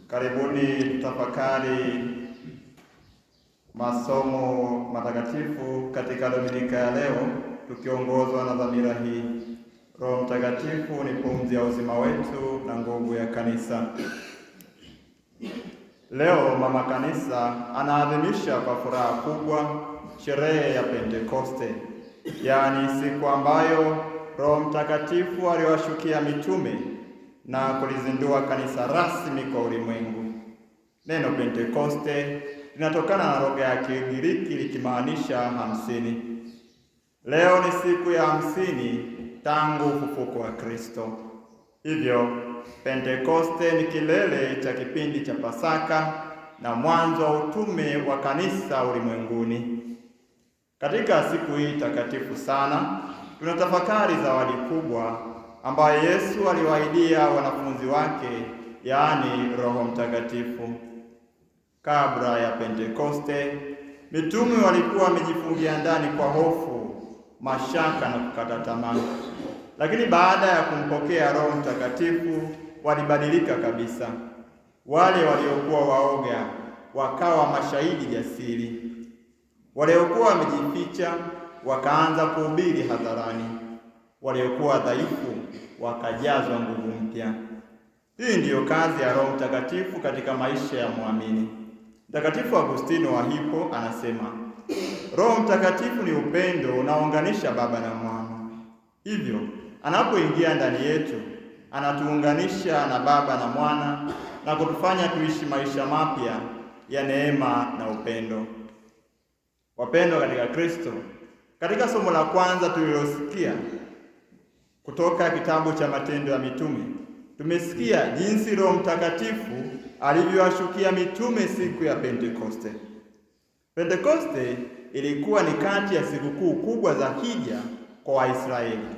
Karibuni tutafakari masomo matakatifu katika Dominika ya leo, tukiongozwa na dhamira hii: Roho Mtakatifu ni pumzi ya uzima wetu na nguvu ya kanisa. Leo Mama Kanisa anaadhimisha kwa furaha kubwa sherehe ya Pentekoste, yaani siku ambayo Roho Mtakatifu aliwashukia mitume na kulizindua kanisa rasmi kwa ulimwengu. Neno Pentekoste linatokana na lugha ya Kigiriki likimaanisha 50. Leo ni siku ya 50 tangu ufufuko wa Kristo. Hivyo Pentekoste ni kilele cha kipindi cha Pasaka na mwanzo wa utume wa kanisa ulimwenguni. Katika siku hii takatifu sana, tunatafakari zawadi kubwa ambayo Yesu aliwaahidia wanafunzi wake, yaani Roho Mtakatifu. Kabla ya Pentekoste, mitume walikuwa wamejifungia ndani kwa hofu, mashaka na kukata tamaa. Lakini baada ya kumpokea Roho Mtakatifu walibadilika kabisa. Wale waliokuwa waoga wakawa mashahidi jasiri. Waliokuwa wamejificha wakaanza kuhubiri hadharani. Waliokuwa dhaifu wakajazwa nguvu mpya. Hii ndiyo kazi ya Roho Mtakatifu katika maisha ya muamini. Mtakatifu Agustino wa Hippo anasema, Roho Mtakatifu ni upendo unaounganisha Baba na Mwana. Hivyo anapoingia ndani yetu, anatuunganisha na Baba na Mwana na kutufanya tuishi maisha mapya ya neema na upendo. Wapendwa katika Kristo, katika somo la kwanza tulilosikia kutoka kitabu cha Matendo ya Mitume, tumesikia jinsi Roho Mtakatifu alivyowashukia mitume siku ya Pentekoste. Pentekoste ilikuwa ni kati ya sikukuu kubwa za hija kwa Waisraeli.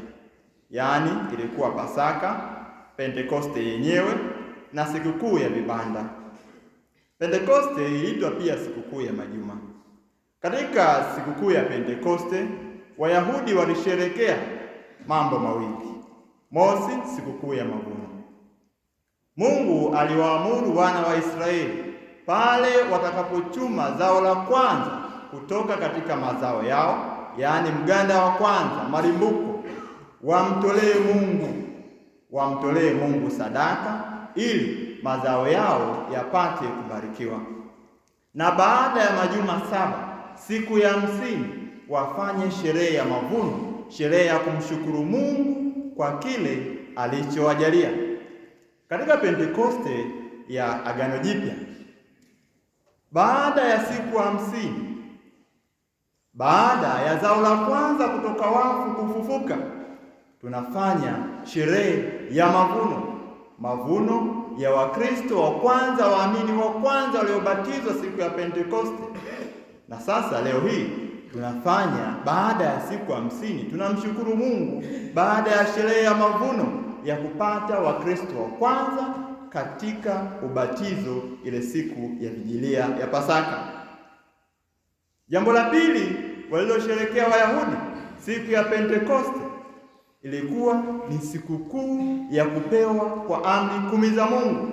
Yaani ilikuwa Pasaka, Pentekoste yenyewe na sikukuu ya vibanda. Pentekoste iliitwa pia sikukuu ya majuma. Katika sikukuu ya Pentekoste, Wayahudi walisherekea mambo mawili. Mosi, sikukuu ya mavuno. Mungu aliwaamuru wana wa Israeli pale watakapochuma zao la kwanza kutoka katika mazao yao, yaani mganda wa kwanza, malimbuko, wamtolee Mungu sadaka ili mazao yao yapate kubarikiwa. Na baada ya majuma 7, siku ya 50, wafanye sherehe ya mavuno, sherehe ya kumshukuru Mungu kwa kile alichowajalia. Katika Pentekoste ya Agano Jipya, baada ya siku 50, baada ya zao la kwanza kutoka wafu kufufuka, tunafanya sherehe ya mavuno ya Wakristo wa kwanza, waamini wa kwanza waliobatizwa siku ya Pentekoste. Na sasa leo hii tunafanya, baada ya siku 50, tunamshukuru Mungu baada ya sherehe ya mavuno ya kupata Wakristo wa kwanza katika ubatizo, ile siku ya vigilia ya Pasaka. Jambo la pili walilosherekea Wayahudi siku ya Pentekoste ilikuwa ni sikukuu ya kupewa kwa amri 10 za Mungu,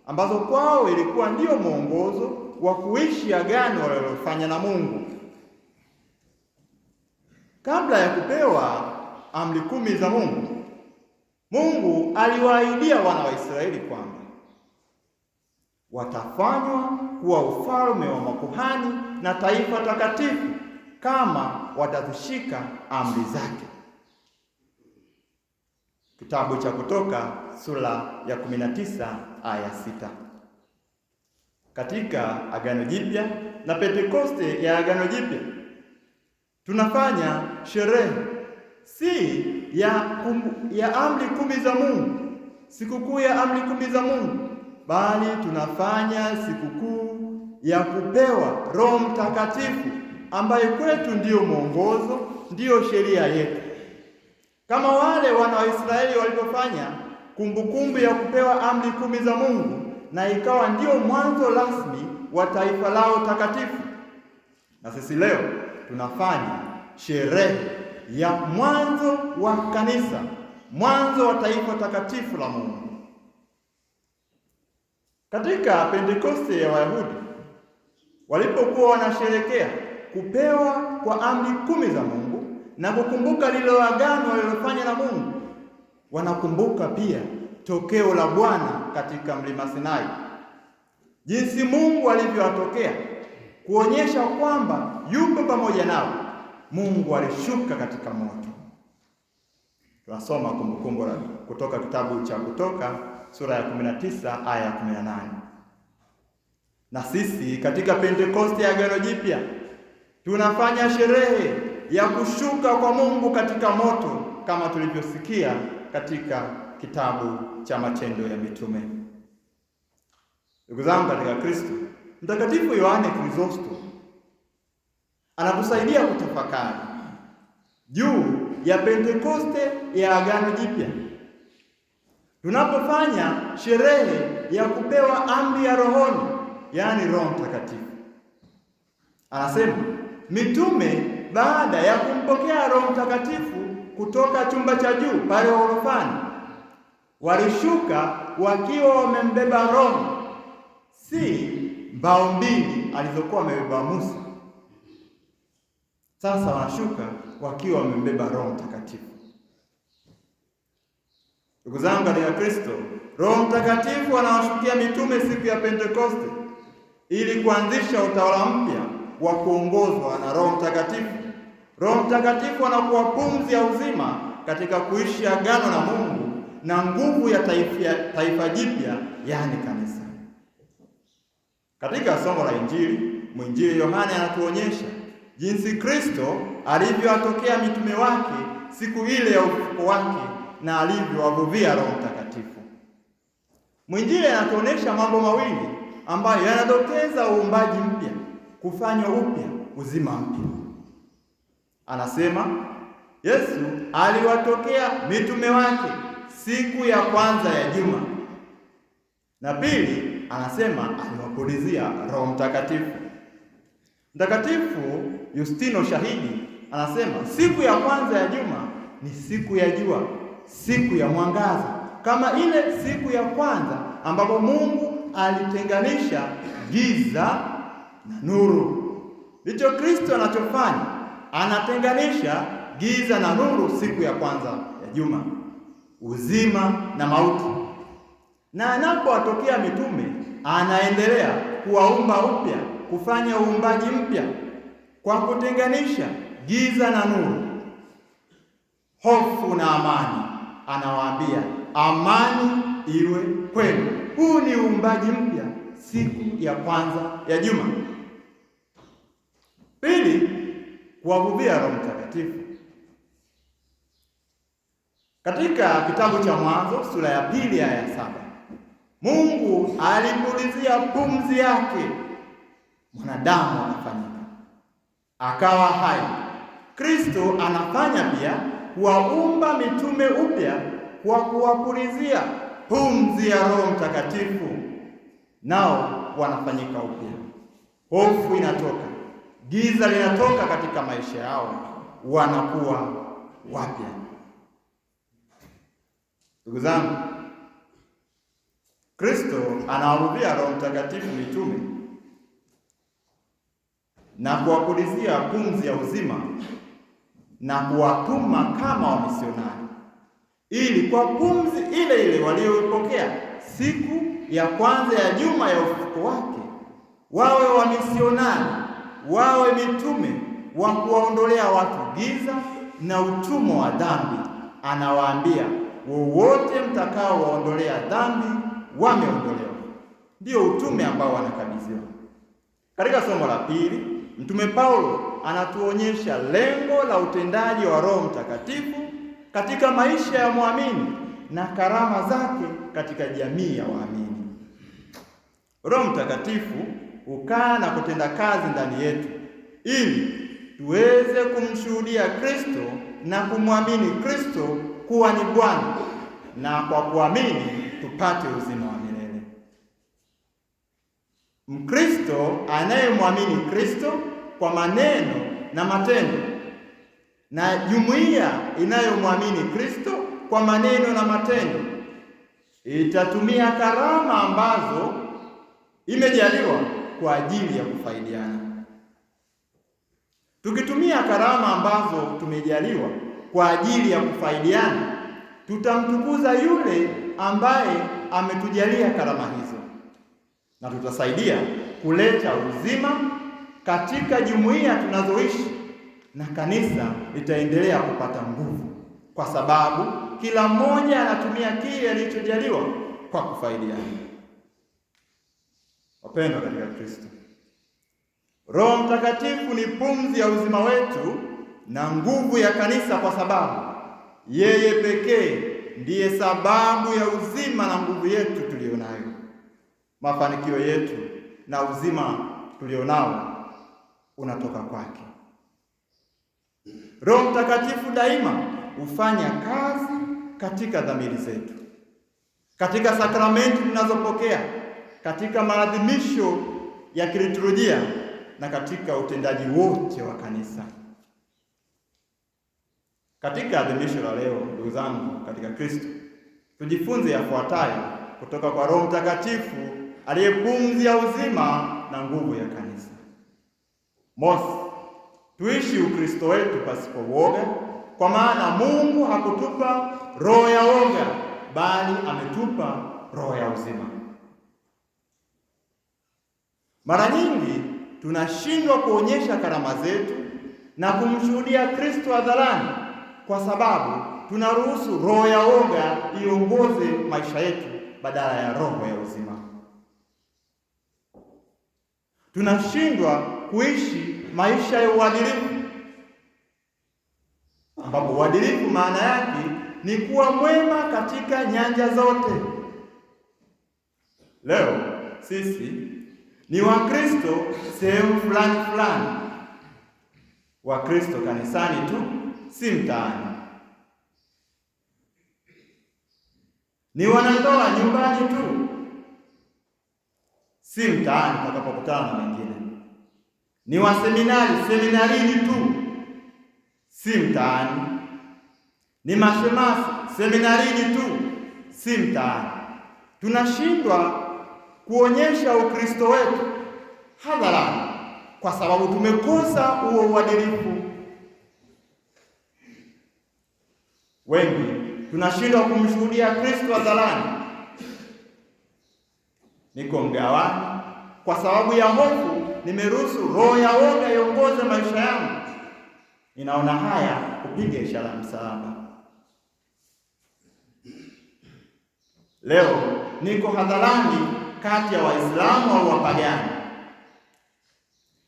ambazo kwao ilikuwa ndio mwongozo wa kuishi agano walilofanya na Mungu. Kabla ya kupewa amri 10 za Mungu, Mungu aliwaahidia wana wa Israeli kwamba watafanywa kuwa ufalme wa makuhani na taifa takatifu kama watazishika amri zake. Kitabu cha Kutoka sura ya 19 aya 6. Katika Agano Jipya na Pentekoste ya Agano Jipya tunafanya sherehe si ya amri 10 za Mungu, sikukuu ya amri 10 za Mungu, bali tunafanya sikukuu ya kupewa Roho Mtakatifu ambaye kwetu ndiyo mwongozo, ndiyo sheria yetu. Kama wale wana wa Israeli walipofanya kumbukumbu ya kupewa amri 10 za Mungu, na ikawa ndio mwanzo rasmi wa taifa lao takatifu, na sisi leo tunafanya sherehe ya mwanzo wa kanisa, mwanzo wa taifa takatifu la Mungu. Katika Pentekoste ya Wayahudi walipokuwa wanasherekea kupewa kwa amri 10 za Mungu na kukumbuka lile agano walilofanya na Mungu, wanakumbuka pia tokeo la Bwana katika mlima Sinai, jinsi Mungu alivyowatokea kuonyesha kwamba yupo pamoja nao. Mungu alishuka katika moto. Tunasoma kumbukumbu kutoka kitabu cha Kutoka sura ya 19 aya ya 18. Na sisi katika Pentekoste ya Agano Jipya tunafanya sherehe ya kushuka kwa Mungu katika moto, kama tulivyosikia katika kitabu cha Matendo ya Mitume. Ndugu zangu katika Kristo, Mtakatifu Yohane Krizosto anatusaidia kutafakari juu ya Pentekoste ya Agano Jipya. Tunapofanya sherehe ya kupewa amri ya rohoni, yaani Roho Mtakatifu, anasema mitume baada ya kumpokea Roho Mtakatifu kutoka chumba cha juu pale orofani, walishuka wakiwa wamembeba Roho, si mbao mbili alizokuwa amebeba Musa. Sasa wanashuka wakiwa wamembeba Roho Mtakatifu. Ndugu zangu katika Kristo, Roho Mtakatifu anawashukia mitume siku ya Pentekoste ili kuanzisha utawala mpya wa kuongozwa na Roho Mtakatifu. Roho Mtakatifu anakuwa pumzi ya uzima katika kuishi agano na Mungu na nguvu ya taifa jipya, yaani kanisa. Katika somo la Injili, mwinjili Yohane anatuonyesha jinsi Kristo alivyowatokea mitume wake siku ile ya ufufuko wake na alivyowavuvia Roho Mtakatifu. Mwinjili anatuonyesha mambo mawili ambayo yanadokeza uumbaji mpya, kufanywa upya, uzima mpya. Anasema Yesu aliwatokea mitume wake siku ya kwanza ya juma, na pili anasema aliwapulizia Roho Mtakatifu. Mtakatifu Yustino Shahidi anasema siku ya kwanza ya juma ni siku ya jua, siku ya mwangaza, kama ile siku ya kwanza ambapo Mungu alitenganisha giza na nuru. Ndicho Kristo anachofanya, anatenganisha giza na nuru siku ya kwanza ya juma, uzima na mauti. Na anapowatokea mitume, anaendelea kuwaumba upya, kufanya uumbaji mpya kwa kutenganisha giza na nuru, hofu na amani. Anawaambia amani iwe kwenu. Huu ni uumbaji mpya siku ya kwanza ya juma. Pili, kuwavuvia Roho Mtakatifu. Katika kitabu cha Mwanzo sura ya 2 aya ya 7, Mungu alipulizia pumzi yake, mwanadamu akafanyika, akawa hai. Kristo anafanya pia kuwaumba mitume upya kwa kuwapulizia pumzi ya Roho Mtakatifu, nao wanafanyika upya. Hofu inatoka, giza linatoka katika maisha yao, wanakuwa wapya. Ndugu zangu, Kristo anawavuvia Roho Mtakatifu mitume na kuwapulizia pumzi ya uzima na kuwatuma kama wamisionari, ili kwa pumzi ile ile walioipokea siku ya kwanza ya juma ya ufufuko wake wawe wamisionari, wawe mitume wa kuwaondolea watu giza na utumwa wa dhambi. Anawaambia wowote mtakao waondolea dhambi wameondolewa. Ndio utume ambao wanakabidhiwa. Katika somo la pili, Mtume Paulo anatuonyesha lengo la utendaji wa Roho Mtakatifu katika maisha ya muamini na karama zake katika jamii ya waamini. Roho Mtakatifu hukaa na kutenda kazi ndani yetu ili tuweze kumshuhudia Kristo na kumwamini Kristo kuwa ni Bwana, na kwa kuamini tupate uzima wa milele. Mkristo anayemwamini Kristo kwa maneno na matendo, na jumuiya inayomwamini Kristo kwa maneno na matendo itatumia karama ambazo imejaliwa kwa ajili ya kufaidiana. Tukitumia karama ambazo tumejaliwa kwa ajili ya kufaidiana, tutamtukuza yule ambaye ametujalia karama hizo, na tutasaidia kuleta uzima katika jumuiya tunazoishi, na kanisa litaendelea kupata nguvu, kwa sababu kila mmoja anatumia kile alichojaliwa kwa kufaidiana. Wapendwa katika Kristo, Roho Mtakatifu ni pumzi ya uzima wetu na nguvu ya kanisa, kwa sababu yeye pekee ndiye sababu ya uzima na nguvu yetu tulionayo. Mafanikio yetu na uzima tulionao unatoka kwake. Roho Mtakatifu daima hufanya kazi katika dhamiri zetu, katika sakramenti tunazopokea, katika maadhimisho ya kiliturujia na katika utendaji wote wa kanisa. Katika adhimisho la leo, ndugu zangu katika Kristo, tujifunze yafuatayo kutoka kwa Roho Mtakatifu aliye pumzi ya uzima na nguvu ya kanisa. Mosi, tuishi Ukristo wetu pasipo woga, kwa maana Mungu hakutupa roho ya woga, bali ametupa roho ya uzima. Mara nyingi tunashindwa kuonyesha karama zetu na kumshuhudia Kristo hadharani kwa sababu tunaruhusu roho ya woga iongoze maisha yetu badala ya roho ya uzima. Tunashindwa kuishi maisha ya uadilifu, ambapo uadilifu maana yake ni kuwa mwema katika nyanja zote. Leo sisi ni Wakristo sehemu fulani fulani, Wakristo kanisani tu, si mtaani. Ni wanandoa nyumbani tu, si mtaani tutakapokutana na wengine. Ni waseminari seminarini tu, si mtaani. Ni mashemasi seminarini tu, si mtaani. Tunashindwa kuonyesha Ukristo wetu hadharani kwa sababu tumekosa huo uadilifu. Wengi tunashindwa kumshuhudia Kristo hadharani. Niko mgawani kwa sababu ya hofu, nimeruhusu roho ya woga iongoze maisha yangu. Ninaona haya kupiga ishara ya msalaba. Leo niko hadharani kati ya Waislamu au wapagani,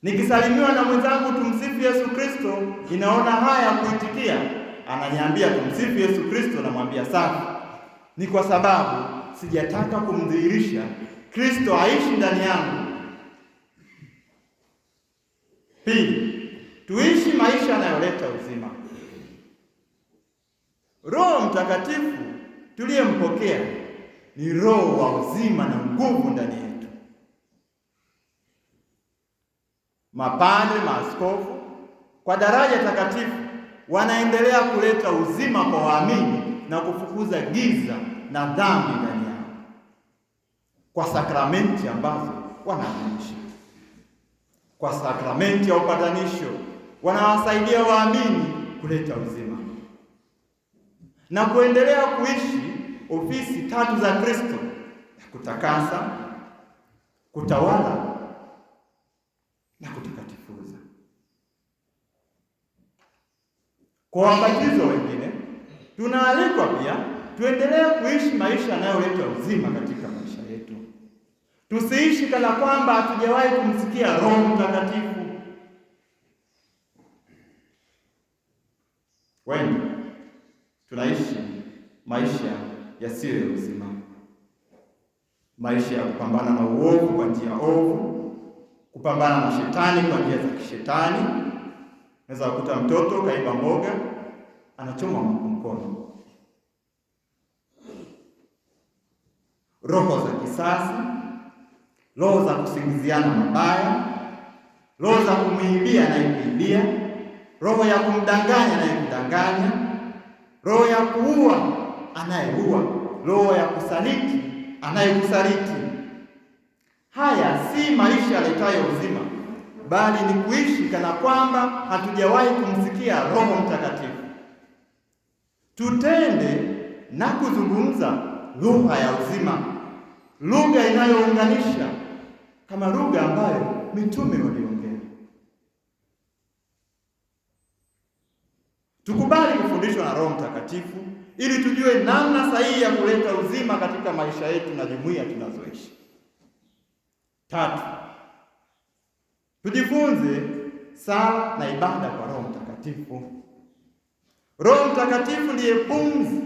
nikisalimiwa na mwenzangu tumsifu Yesu Kristo, ninaona haya kuitikia. Ananiambia tumsifu Yesu Kristo, namwambia safi. Ni kwa sababu sijataka kumdhihirisha Kristo aishi ndani yangu. Pili, tuishi maisha yanayoleta uzima. Roho Mtakatifu tuliyempokea ni roho wa uzima na nguvu ndani yetu. Mapadre, maaskofu kwa daraja takatifu wanaendelea kuleta uzima kwa waamini na kufukuza giza na dhambi ndani yao kwa sakramenti ambazo wanaadhimisha. Kwa sakramenti ya upatanisho wanawasaidia waamini kuleta uzima na kuendelea kuishi ofisi tatu za Kristo: kutakasa, kutawala na kutakatifuza. Kwa wabatizo wengine tunaalikwa pia tuendelee kuishi maisha yanayoleta uzima katika maisha yetu. Tusiishi kana kwamba hatujawahi kumsikia Roho Mtakatifu. Wengi tunaishi maisha yasiyo ya uzima, maisha ya kupambana na uovu kwa njia ovu, kupambana na shetani kwa njia za kishetani. Unaweza kukuta mtoto kaiba mboga, anachoma mkono. Roho za kisasi, roho za kusingiziana mabaya, roho za kumwibia anayekuibia, roho ya kumdanganya anayekudanganya, roho ya kuua anayeua, roho ya kusaliti anayekusaliti. haya si maisha yaletayo uzima, bali ni kuishi kana kwamba hatujawahi kumsikia Roho Mtakatifu. Tutende na kuzungumza lugha ya uzima, lugha inayounganisha kama lugha ambayo mitume waliongea. Tukubali kufundishwa na Roho Mtakatifu ili tujue namna sahihi ya kuleta uzima katika maisha yetu na jumuiya tunazoishi. 3, tujifunze sala na ibada kwa Roho Mtakatifu. Roho Mtakatifu ndiye pumzi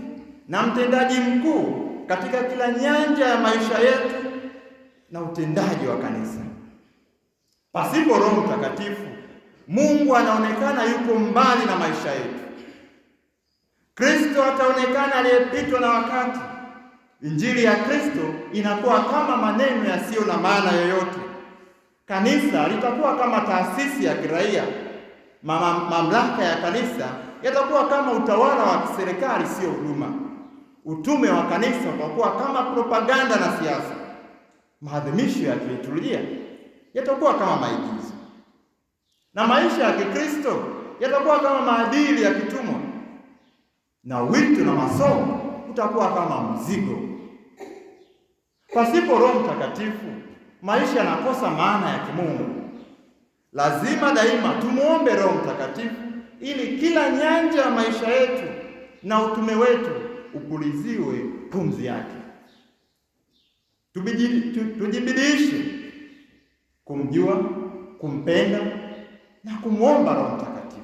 na mtendaji mkuu katika kila nyanja ya maisha yetu na utendaji wa kanisa. Pasipo Roho Mtakatifu, Mungu anaonekana yuko mbali na maisha yetu. Kristo ataonekana aliyepitwa na wakati. Injili ya Kristo inakuwa kama maneno yasiyo na maana yoyote. Kanisa litakuwa kama taasisi ya kiraia. Mamlaka ya kanisa yatakuwa kama utawala wa kiserikali, sio huduma. Utume wa kanisa utakuwa kama propaganda na siasa. Maadhimisho ya kiliturujia yatakuwa kama maigizo, na maisha ya Kikristo yatakuwa kama maadili ya kitumwa, na wito na masomo utakuwa kama mzigo. Pasipo Roho Mtakatifu, maisha yanakosa maana ya kimungu. Lazima daima tumuombe Roho Mtakatifu ili kila nyanja ya maisha yetu na utume wetu upuliziwe pumzi yake. Tujibidishe kumjua, kumpenda na kumwomba Roho Mtakatifu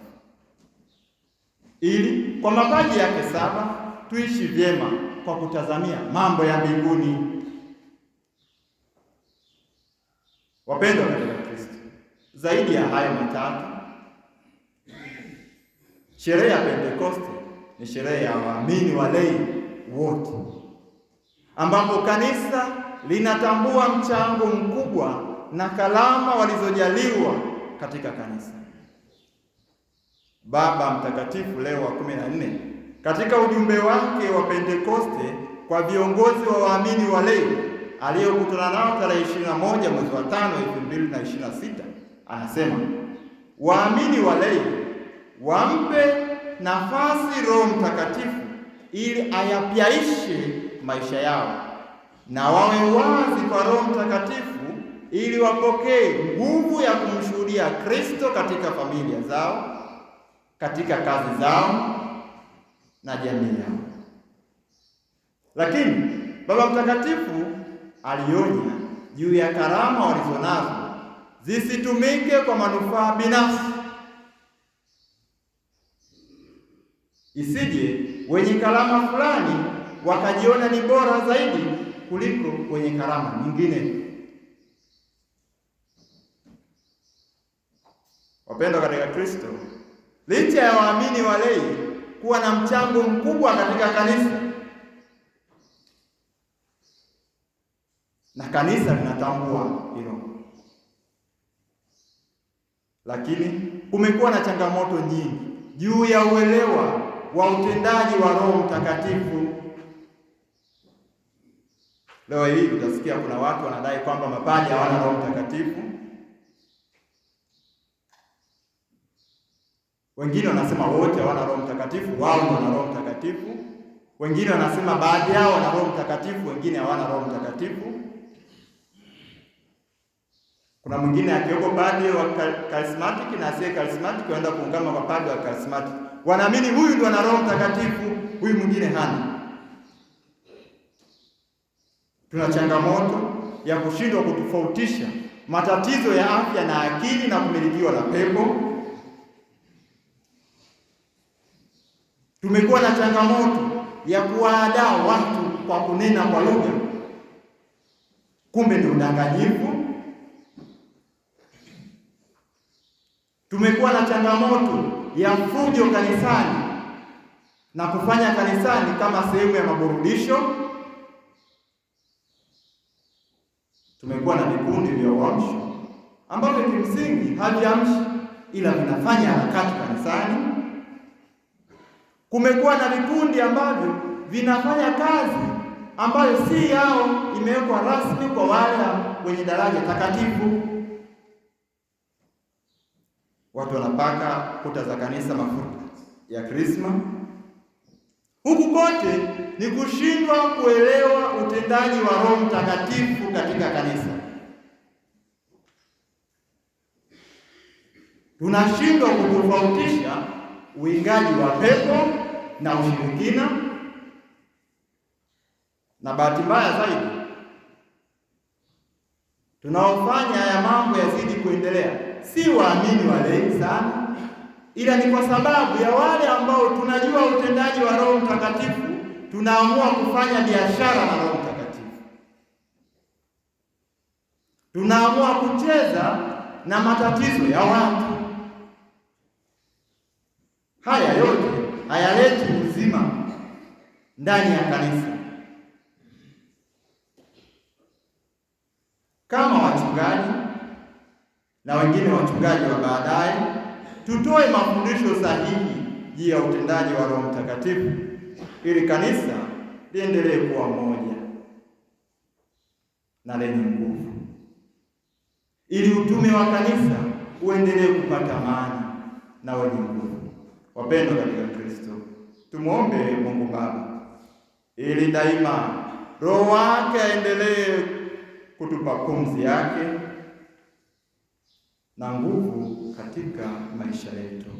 ili kwa mapaji yake 7 tuishi vyema kwa kutazamia mambo ya mbinguni. Wapendwa katika Kristo, zaidi ya hayo matatu, sherehe ya Pentekoste ni sherehe ya waamini walei wote, ambapo kanisa linatambua mchango mkubwa na kalama walizojaliwa katika kanisa. Baba Mtakatifu Leo wa 14 katika ujumbe wake wa Pentekoste kwa viongozi wa waamini walei aliyokutana nao tarehe 21 mwezi wa 5 2026 anasema, waamini walei wampe nafasi Roho Mtakatifu ili ayapyaishe maisha yao, na wawe wazi kwa Roho Mtakatifu ili wapokee nguvu ya kumshuhudia Kristo katika familia zao, katika kazi zao na jamii yao. Lakini Baba Mtakatifu alionya juu ya karama walizonazo zisitumike kwa manufaa binafsi, isije wenye karama fulani wakajiona ni bora zaidi kuliko wenye karama nyingine. Wapendwa katika Kristo, licha ya waamini walei kuwa na mchango mkubwa katika kanisa, na kanisa linatambua hilo, lakini kumekuwa na changamoto nyingi juu ya uelewa wa utendaji wa Roho Mtakatifu. Leo hii utasikia kuna watu wanadai kwamba mapadri hawana Roho Mtakatifu. Wengine wanasema wote hawana Roho Mtakatifu, wao ndio wana Roho Mtakatifu. Wengine wanasema baadhi yao wana Roho Mtakatifu, wengine hawana Roho Mtakatifu. Kuna mwingine akioko padri wa charismatic na asiye charismatic waenda kuungama kwa padri wa charismatic. Wanaamini huyu ndio ana Roho Mtakatifu, huyu mwingine hana. Tuna changamoto ya kushindwa kutofautisha matatizo ya afya na akili na kumilikiwa na pepo. Tumekuwa na changamoto ya kuwaadaa watu kwa kunena kwa lugha, kumbe ni udanganyifu. Tumekuwa na changamoto ya fujo kanisani na kufanya kanisani kama sehemu ya maburudisho. Tumekuwa na vikundi vya uamsho ambavyo kimsingi haviamshi ila vinafanya harakati kanisani. Kumekuwa na vikundi ambavyo vinafanya kazi ambayo si yao, imewekwa rasmi kwa wale wenye daraja takatifu. Watu wanapaka kuta za kanisa mafuta ya krisma. Huku kote ni kushindwa kuelewa utendaji wa Roho Mtakatifu katika kanisa. Tunashindwa kutofautisha uingaji wa pepo na ushirikina, na bahati mbaya zaidi tunaofanya haya mambo yazidi kuendelea si waamini walei sana, ila ni kwa sababu ya wale ambao tunajua utendaji wa Roho Mtakatifu, tunaamua kufanya biashara na Roho Mtakatifu. Tunaamua kucheza na matatizo ya watu. Haya yote hayaleti uzima ndani ya kanisa. Kama wachungaji na wengine wachungaji wa baadaye, tutoe mafundisho sahihi juu ya utendaji wa Roho Mtakatifu ili kanisa liendelee kuwa moja na lenye nguvu, ili utume wa kanisa uendelee kupata maana na wenye nguvu. Wapendwa katika Kristo, tumuombe Mungu Baba ili daima Roho wake aendelee kutupa pumzi yake na nguvu katika maisha yetu.